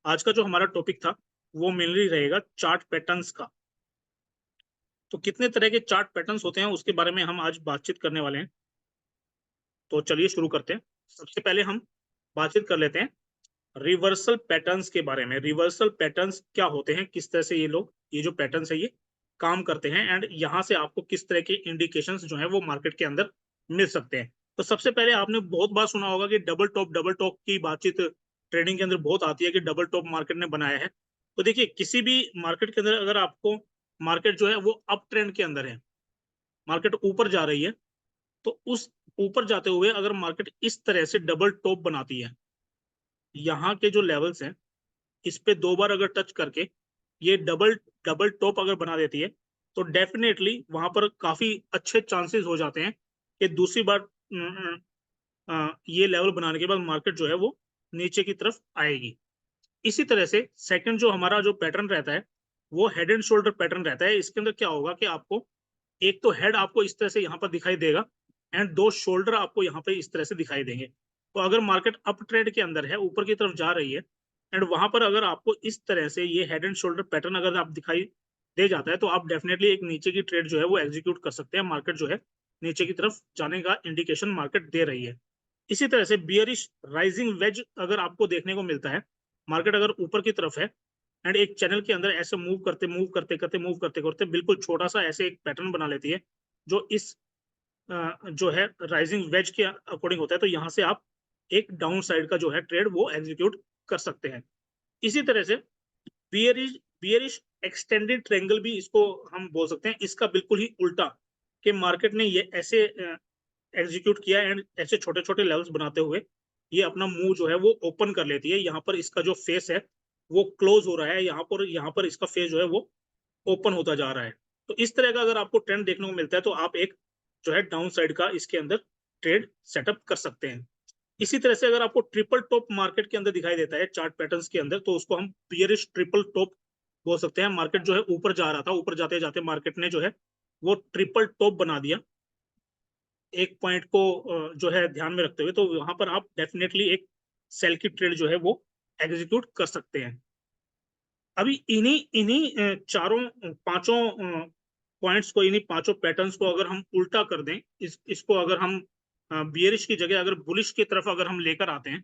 आज का जो हमारा टॉपिक था वो मेनली रहेगा चार्ट पैटर्न्स का। तो कितने तरह के चार्ट पैटर्न्स होते हैं उसके बारे में हम आज बातचीत करने वाले हैं। तो चलिए शुरू करते हैं। सबसे पहले हम बातचीत कर लेते हैं रिवर्सल पैटर्न्स के बारे में। रिवर्सल पैटर्न्स क्या होते हैं, किस तरह से ये जो पैटर्न्स है ये काम करते हैं, एंड यहाँ से आपको किस तरह के इंडिकेशंस जो है वो मार्केट के अंदर मिल सकते हैं। तो सबसे पहले आपने बहुत बार सुना होगा कि डबल टॉप की बातचीत ट्रेडिंग के अंदर बहुत आती है कि डबल टॉप मार्केट ने बनाया है। तो देखिए, किसी भी मार्केट के अंदर अगर आपको मार्केट जो है वो अप ट्रेंड के अंदर है, मार्केट ऊपर जा रही है, तो उस ऊपर जाते हुए अगर मार्केट इस तरह से डबल टॉप बनाती है, यहाँ के जो लेवल्स हैं इस पे दो बार अगर टच करके ये डबल डबल टॉप अगर बना देती है, तो डेफिनेटली वहां पर काफी अच्छे चांसेस हो जाते हैं कि दूसरी बार ये लेवल बनाने के बाद मार्केट जो है वो नीचे की तरफ आएगी। इसी तरह से सेकंड जो हमारा जो पैटर्न रहता है वो हेड एंड शोल्डर पैटर्न रहता है। इसके अंदर क्या होगा कि आपको एक तो हेड आपको इस तरह से यहाँ पर दिखाई देगा एंड दो शोल्डर आपको यहाँ पे इस तरह से दिखाई देंगे। तो अगर मार्केट अप ट्रेंड के अंदर है, ऊपर की तरफ जा रही है, एंड वहां पर अगर आपको इस तरह से ये हेड एंड शोल्डर पैटर्न अगर आप दिखाई दे जाता है, तो आप डेफिनेटली एक नीचे की ट्रेड जो है वो एग्जीक्यूट कर सकते हैं। मार्केट जो है नीचे की तरफ जाने का इंडिकेशन मार्केट दे रही है। इसी तरह से बियरिश राइजिंग वेज अगर आपको देखने को मिलता है, मार्केट अगर ऊपर की तरफ है एंड एक चैनल के अंदर ऐसे मूव करते करते बिल्कुल छोटा सा ऐसे एक पैटर्न बना लेती है जो इस जो है राइजिंग वेज के अकॉर्डिंग होता है, तो यहाँ से आप एक डाउन साइड का जो है ट्रेड वो एग्जीक्यूट कर सकते हैं। इसी तरह से बियरिश बियरिश एक्सटेंडेड ट्रायंगल भी इसको हम बोल सकते हैं। इसका बिल्कुल ही उल्टा कि मार्केट ने ये ऐसे एग्जीक्यूट किया एंड ऐसे छोटे छोटे लेवल्स बनाते हुए ये अपना मुंह जो है वो ओपन कर लेती है। यहाँ पर इसका जो फेस है वो क्लोज हो रहा है, यहाँ पर इसका फेस जो है वो ओपन होता जा रहा है। तो इस तरह का अगर आपको ट्रेंड देखने को मिलता है तो आप एक जो है डाउन साइड का इसके अंदर ट्रेड सेटअप कर सकते हैं। इसी तरह से अगर आपको ट्रिपल टॉप मार्केट के अंदर दिखाई देता है चार्ट पैटर्न्स के अंदर, तो उसको हम बियरिश ट्रिपल टॉप बोल सकते हैं। मार्केट जो है ऊपर जा रहा था, ऊपर जाते जाते मार्केट ने जो है वो ट्रिपल टॉप बना दिया एक पॉइंट को जो है ध्यान में रखते हुए, तो वहां पर आप डेफिनेटली एक सेल की ट्रेड जो है वो एग्जीक्यूट कर सकते हैं। अभी इन्हीं इन्हीं चारों पांचों पॉइंट्स को, इन्हीं पांचों पैटर्न्स को अगर हम उल्टा कर दें, इसको अगर हम बियरिश की जगह अगर बुलिश की तरफ अगर हम लेकर आते हैं,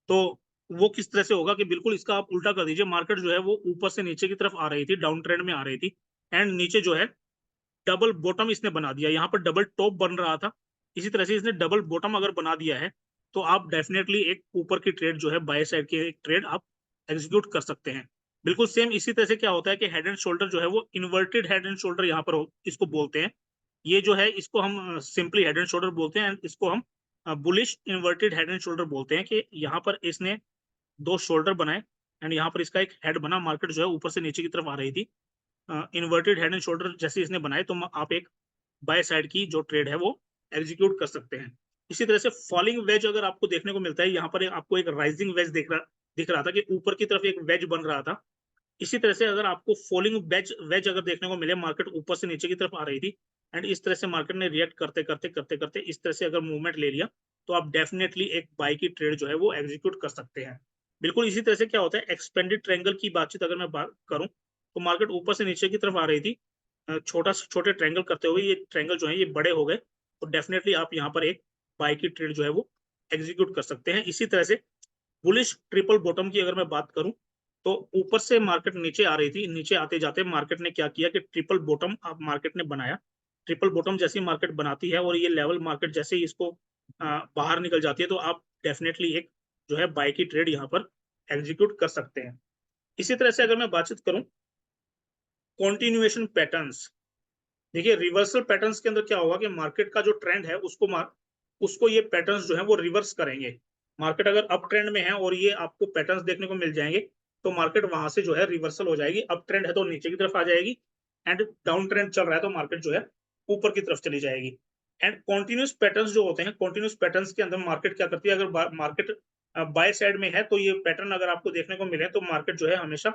तो वो किस तरह से होगा कि बिल्कुल इसका आप उल्टा कर दीजिए। मार्केट जो है वो ऊपर से नीचे की तरफ आ रही थी, डाउन ट्रेंड में आ रही थी, एंड नीचे जो है डबल बॉटम इसने बना दिया। यहाँ पर डबल टॉप बन रहा था, इसी तरह से इसने डबल बॉटम अगर बना दिया है, तो आप डेफिनेटली एक ऊपर की ट्रेड जो है बाय साइड की एक ट्रेड आप एग्जीक्यूट कर सकते हैं। बिल्कुल सेम इसी तरह से क्या होता है कि हेड एंड शोल्डर जो है वो इन्वर्टेड हेड एंड शोल्डर यहाँ पर इसको बोलते हैं। ये जो है इसको हम सिंपली हेड एंड शोल्डर बोलते हैं, इसको हम bullish inverted head and shoulder बोलते हैं कि यहाँ पर इसने दो शोल्डर बनाए एंड यहाँ पर इसका एक हेड बना। मार्केट जो है ऊपर से नीचे की तरफ आ रही थी, इन्वर्टेड हेड एंड शोल्डर जैसे इसने बनाए, तो आप एक बाय साइड की जो ट्रेड है वो एग्जीक्यूट कर सकते हैं। इसी तरह से फॉलिंग वेज अगर आपको देखने को मिलता है, यहाँ पर आपको एक राइजिंग वेज दिख रहा था कि ऊपर की तरफ एक वेज बन रहा था। इसी तरह से अगर आपको फॉलिंग वेज वेज अगर देखने को मिले, मार्केट ऊपर से नीचे की तरफ आ रही थी एंड इस तरह से मार्केट ने रिएक्ट करते इस तरह से अगर मूवमेंट ले लिया, तो आप डेफिनेटली एक बाय की ट्रेड जो है वो एग्जीक्यूट कर सकते हैं। बिल्कुल इसी तरह से क्या होता है, एक्सपेंडेड ट्रायंगल की बातचीत अगर मैं बात करूं, तो मार्केट ऊपर से नीचे की तरफ आ रही थी, छोटे ट्रायंगल करते हुए ये ट्रायंगल जो है ये बड़े हो गए, तो डेफिनेटली आप यहाँ पर एक बाय की ट्रेड जो है वो एग्जीक्यूट कर सकते हैं। इसी तरह से बुलिश ट्रिपल बॉटम की अगर मैं बात करूं, तो ऊपर से मार्केट नीचे आ रही थी, नीचे आते जाते मार्केट ने क्या किया कि ट्रिपल बॉटम अब मार्केट ने बनाया। ट्रिपल बॉटम जैसी मार्केट बनाती है और ये लेवल मार्केट जैसे ही इसको बाहर निकल जाती है, तो आप डेफिनेटली एक जो है बाय की ट्रेड यहाँ पर एग्जीक्यूट कर सकते हैं। इसी तरह से अगर मैं बातचीत करूं कॉन्टिन्यूएशन पैटर्न्स, देखिए रिवर्सल पैटर्न्स के अंदर क्या होगा कि मार्केट का जो ट्रेंड है उसको ये पैटर्न्स जो है वो रिवर्स करेंगे। मार्केट अगर अप ट्रेंड में है और ये आपको पैटर्न्स देखने को मिल जाएंगे, तो मार्केट वहां से जो है रिवर्सल हो जाएगी। अप ट्रेंड है तो नीचे की तरफ आ जाएगी, एंड डाउन ट्रेंड चल रहा है तो मार्केट जो है ऊपर की तरफ चली जाएगी। एंड कॉन्टिन्यूस पैटर्न्स जो होते हैं, कॉन्टिन्यूस पैटर्न्स के अंदर मार्केट क्या करती है, अगर मार्केट बाय साइड में है तो ये पैटर्न अगर आपको देखने को मिले, तो मार्केट जो है हमेशा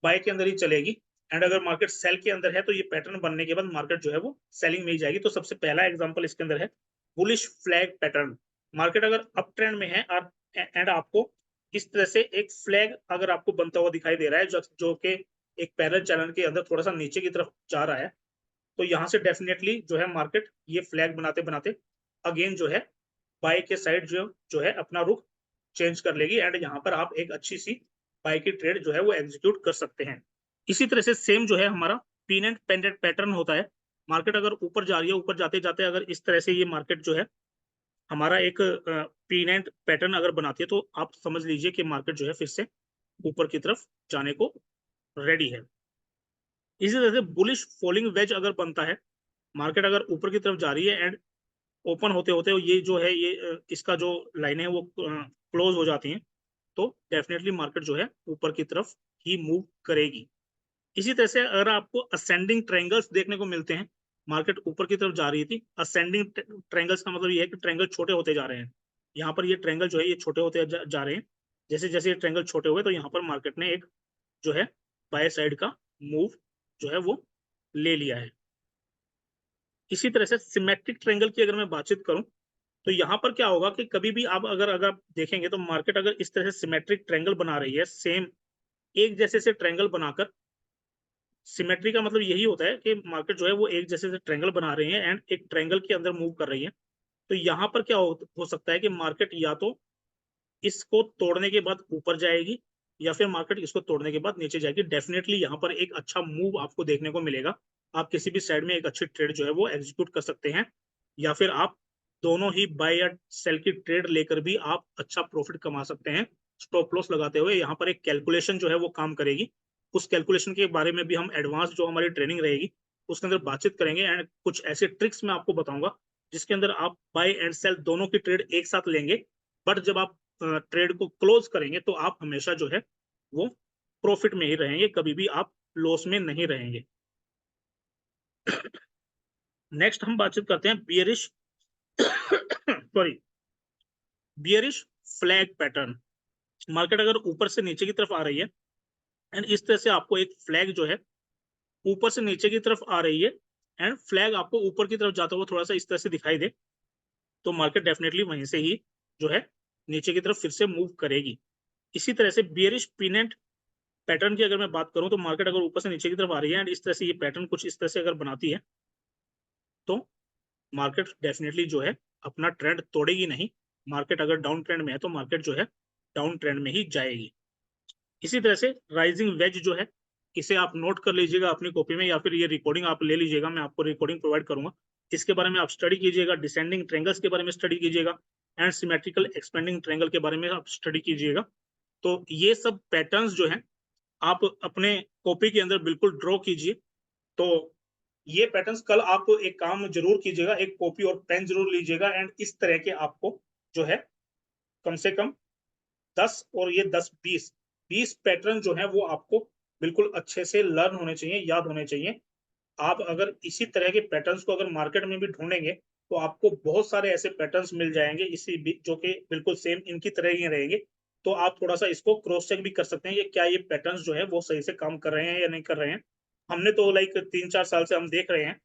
बाय के अंदर ही चलेगी। एंड अगर मार्केट सेल के अंदर है, तो ये पैटर्न बनने के बाद मार्केट जो है वो सेलिंग में ही जाएगी। तो सबसे पहला एग्जांपल इसके अंदर है बुलिश फ्लैग पैटर्न। मार्केट अगर अप ट्रेंड में है एंड आपको इस तरह से एक फ्लैग अगर आपको बनता हुआ दिखाई दे रहा है जो कि एक पैरेलल चैनल के अंदर थोड़ा सा नीचे की तरफ जा रहा है, तो यहाँ से डेफिनेटली जो है मार्केट ये फ्लैग बनाते बनाते अगेन जो है बाय के साइड जो है अपना रुख चेंज कर लेगी एंड यहाँ पर आप एक अच्छी सी बाय की ट्रेड जो है वो एग्जीक्यूट कर सकते हैं। इसी तरह से सेम जो है हमारा पिन एंड पेंडेंट पैटर्न होता है। मार्केट अगर ऊपर जा रही है, ऊपर जाते जाते अगर इस तरह से ये मार्केट जो है हमारा एक पिन एंड पैटर्न अगर बनाती है, तो आप समझ लीजिए कि मार्केट जो है फिर से ऊपर की तरफ जाने को रेडी है। इसी तरह से बुलिश फॉलिंग वेज अगर बनता है, मार्केट अगर ऊपर की तरफ जा रही है एंड ओपन होते होते ये जो है ये इसका जो लाइन है वो क्लोज हो जाती है, तो डेफिनेटली मार्केट जो है ऊपर की तरफ ही मूव करेगी। इसी तरह से अगर आपको असेंडिंग ट्रायंगल्स देखने को मिलते हैं, मार्केट ऊपर की तरफ जा रही थी, असेंडिंग ट्रायंगल्स का मतलब ये है कि ट्रायंगल छोटे होते जा रहे हैं। यहाँ पर ये ट्रायंगल जो है ये छोटे होते जा रहे हैं। जैसे जैसे ये ट्रायंगल छोटे हुए, तो यहाँ पर मार्केट ने एक जो है बाय साइड का मूव जो है वो ले लिया है। इसी तरह से सिमेट्रिक ट्रायंगल की अगर मैं बातचीत करूं, तो यहाँ पर क्या होगा कि कभी भी आप अगर आप देखेंगे तो मार्केट अगर इस तरह से सिमेट्रिक ट्रायंगल बना रही है, सेम एक जैसे से ट्रायंगल बनाकर, सिमेट्री का मतलब यही होता है कि मार्केट जो है वो एक जैसे से ट्रायंगल बना रही है एंड एक ट्रायंगल के अंदर मूव कर रही है। तो यहाँ पर क्या हो सकता है कि मार्केट या तो इसको तोड़ने के बाद ऊपर जाएगी या फिर मार्केट इसको तोड़ने के बाद नीचे जाएगी। डेफिनेटली यहाँ पर एक अच्छा मूव आपको देखने को मिलेगा। आप किसी भी साइड में एक अच्छी ट्रेड जो है वो एग्जीक्यूट कर सकते हैं, या फिर आप दोनों ही बाय या सेल की ट्रेड लेकर भी आप अच्छा प्रॉफिट कमा सकते हैं स्टॉप लॉस लगाते हुए। यहाँ पर एक कैलकुलेशन जो है वो काम करेगी। उस कैलकुलेशन के बारे में भी हम एडवांस जो हमारी ट्रेनिंग रहेगी उसके अंदर बातचीत करेंगे एंड कुछ ऐसे ट्रिक्स मैं आपको बताऊंगा जिसके अंदर आप बाय एंड सेल दोनों की ट्रेड एक साथ लेंगे, बट जब आप ट्रेड को क्लोज करेंगे तो आप हमेशा जो है वो प्रॉफिट में ही रहेंगे, कभी भी आप लॉस में नहीं रहेंगे। नेक्स्ट हम बातचीत करते हैं bearish sorry bearish flag pattern. Market अगर ऊपर से नीचे की तरफ आ रही है एंड इस तरह से आपको एक फ्लैग जो है ऊपर से नीचे की तरफ आ रही है एंड फ्लैग आपको ऊपर की तरफ जाता हुआ थोड़ा सा इस तरह से दिखाई दे, तो मार्केट डेफिनेटली वहीं से ही जो है नीचे की तरफ फिर से मूव करेगी। इसी तरह से बियरिश पिनेंट पैटर्न की अगर मैं बात करूं, तो मार्केट अगर ऊपर से नीचे की तरफ आ रही है एंड इस तरह से ये पैटर्न कुछ इस तरह से अगर बनाती है, तो मार्केट डेफिनेटली जो है अपना ट्रेंड तोड़ेगी नहीं। मार्केट अगर डाउन ट्रेंड में है तो मार्केट जो है डाउन ट्रेंड में ही जाएगी। इसी तरह से राइजिंग वेज जो है, इसे आप नोट कर लीजिएगा अपनी कॉपी में या फिर ये रिकॉर्डिंग आप ले लीजिएगा, मैं आपको रिकॉर्डिंग प्रोवाइड करूंगा। इसके बारे में आप स्टडी कीजिएगा, डिसेंडिंग ट्रायंगल्स के बारे में स्टडी कीजिएगा एंड सिमेट्रिकल एक्सपेंडिंग ट्रायंगल के बारे में आप स्टडी कीजिएगा। तो ये सब पैटर्न्स जो है आप अपने कॉपी के अंदर बिल्कुल ड्रॉ कीजिए। तो ये पैटर्न्स कल आप एक काम जरूर कीजिएगा, एक कॉपी और पेन जरूर लीजिएगा एंड इस तरह के आपको जो है कम से कम 10 और ये 10-20 पैटर्न जो है वो आपको बिल्कुल अच्छे से लर्न होने चाहिए, याद होने चाहिए। आप अगर इसी तरह के पैटर्न्स को अगर मार्केट में भी ढूंढेंगे तो आपको बहुत सारे ऐसे पैटर्न्स मिल जाएंगे इसी जो कि बिल्कुल सेम इनकी तरह ही रहेंगे। तो आप थोड़ा सा इसको क्रॉस चेक भी कर सकते हैं, ये क्या ये पैटर्न्स जो है वो सही से काम कर रहे हैं या नहीं कर रहे हैं। हमने तो लाइक 3-4 साल से हम देख रहे हैं,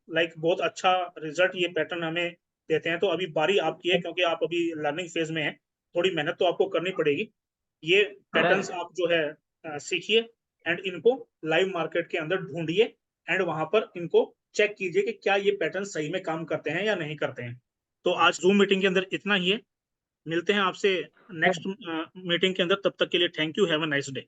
लाइक बहुत अच्छा रिजल्ट ये पैटर्न हमें देते हैं। तो अभी बारी आपकी है क्योंकि आप अभी लर्निंग फेज में हैं, थोड़ी मेहनत तो आपको करनी पड़ेगी। ये पैटर्न्स आप जो है सीखिए एंड इनको लाइव मार्केट के अंदर ढूंढिए एंड वहां पर इनको चेक कीजिए कि क्या ये पैटर्न सही में काम करते हैं या नहीं करते हैं। तो आज जूम मीटिंग के अंदर इतना ही है। मिलते हैं आपसे नेक्स्ट मीटिंग के अंदर, तब तक के लिए thank you, have a nice day.